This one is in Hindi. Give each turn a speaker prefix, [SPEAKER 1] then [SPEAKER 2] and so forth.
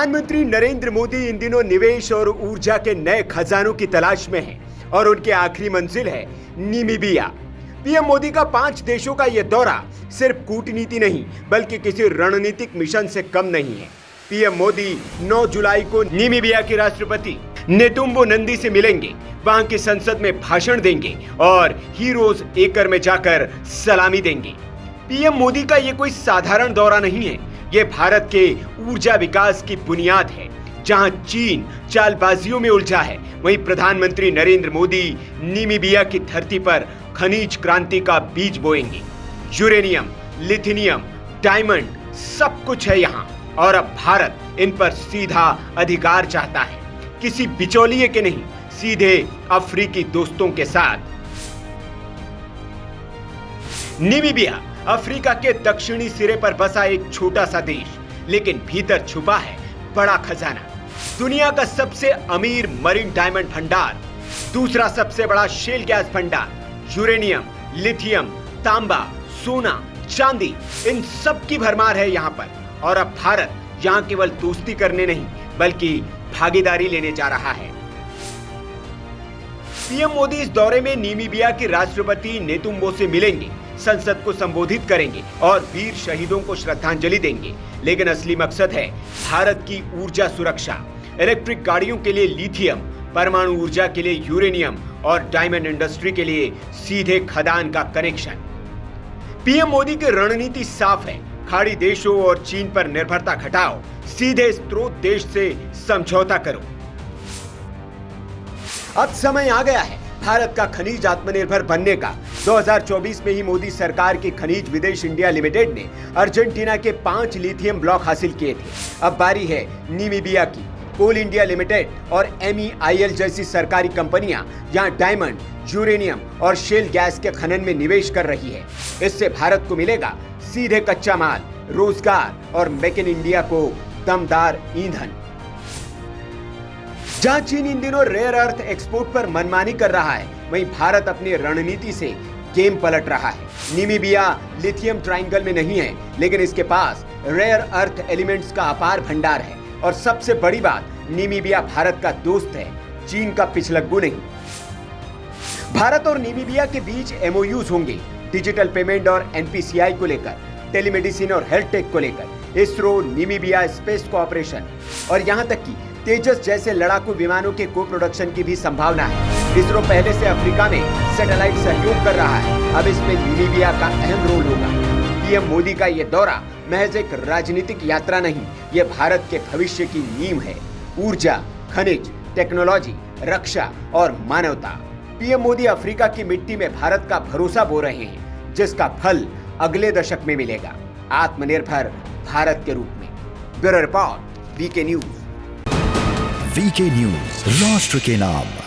[SPEAKER 1] प्रधानमंत्री नरेंद्र मोदी इन दिनों निवेश और ऊर्जा के नए खजानों की तलाश में हैं और उनकी आखिरी मंजिल है नामीबिया। पीएम मोदी का 5 देशों का यह दौरा सिर्फ कूटनीति नहीं बल्कि किसी रणनीतिक मिशन से कम नहीं है। पीएम मोदी 9 जुलाई को नामीबिया के राष्ट्रपति नेतुम्बो नंदी से मिलेंगे, वहां की संसद में भाषण देंगे और हीरोज एक्कर में जाकर सलामी देंगे। पीएम मोदी का यह कोई साधारण दौरा नहीं है, ये भारत के ऊर्जा विकास की बुनियाद है। जहां चीन चालबाजियों में उलझा है, वहीं प्रधानमंत्री नरेंद्र मोदी नामीबिया की धरती पर खनिज क्रांति का बीज बोएंगे। यूरेनियम, लिथियम, डायमंड सब कुछ है यहाँ और अब भारत इन पर सीधा अधिकार चाहता है, किसी बिचौलिए के नहीं, सीधे अफ्रीकी दोस्तों के साथ। नामीबिया अफ्रीका के दक्षिणी सिरे पर बसा एक छोटा सा देश, लेकिन भीतर छुपा है बड़ा खजाना। दुनिया का सबसे अमीर मरीन डायमंड भंडार, दूसरा सबसे बड़ा शेल गैस भंडार, यूरेनियम, लिथियम, तांबा, सोना, चांदी, इन सब की भरमार है यहाँ पर। और अब भारत यहाँ केवल दोस्ती करने नहीं बल्कि भागीदारी लेने जा रहा है। पीएम मोदी इस दौरे में नामीबिया के राष्ट्रपति नेतुम्बो से मिलेंगे, संसद को संबोधित करेंगे और वीर शहीदों को श्रद्धांजलि देंगे। लेकिन असली मकसद है भारत की ऊर्जा सुरक्षा, इलेक्ट्रिक गाड़ियों के लिए लिथियम, परमाणु ऊर्जा के लिए यूरेनियम और डायमंड इंडस्ट्री के लिए सीधे खदान का कनेक्शन। पीएम मोदी की रणनीति साफ है, खाड़ी देशों और चीन पर निर्भरता घटाओ, सीधे स्रोत देश से समझौता करो। अब समय आ गया है भारत का खनिज आत्मनिर्भर बनने का। 2024 में ही मोदी सरकार की खनिज विदेश इंडिया लिमिटेड ने अर्जेंटीना के 5 लिथियम ब्लॉक हासिल किए थे। अब बारी है नामीबिया की। कोल इंडिया लिमिटेड और MEIL जैसी सरकारी कंपनियां यहां डायमंड, यूरेनियम और शेल गैस के खनन में निवेश कर रही है। इससे भारत को मिलेगा सीधे कच्चा माल, रोजगार और मेक इन इंडिया को दमदार ईंधन। जहां चीन इन दिनों रेयर अर्थ एक्सपोर्ट पर मनमानी कर रहा है, वहीं भारत अपनी रणनीति से गेम पलट रहा है। नामीबिया लिथियम ट्रायंगल में नहीं है, लेकिन इसके पास रेयर अर्थ एलिमेंट्स का अपार भंडार है। और सबसे बड़ी बात, नामीबिया भारत का दोस्त है, चीन का पिछलग्गू नहीं। भारत और नामीबिया के बीच MOUs होंगे, डिजिटल पेमेंट और NPCI को लेकर, टेलीमेडिसिन और हेल्थ टेक को लेकर, इसरो नामीबिया स्पेस कोऑपरेशन और यहां तक कि तेजस जैसे लड़ाकू विमानों के को प्रोडक्शन की भी संभावना है। इसरो पहले से अफ्रीका में सैटेलाइट सहयोग कर रहा है, अब इसमें नामीबिया का अहम रोल होगा। पीएम मोदी का यह दौरा महज एक राजनीतिक यात्रा नहीं, यह भारत के भविष्य की नींव है। ऊर्जा, खनिज, टेक्नोलॉजी, रक्षा और मानवता। पीएम मोदी अफ्रीका की मिट्टी में भारत का भरोसा बो रहे हैं, जिसका फल अगले दशक में मिलेगा, आत्मनिर्भर भारत के रूप में। Bureau report, VK news.
[SPEAKER 2] VK news, राष्ट्र के नाम।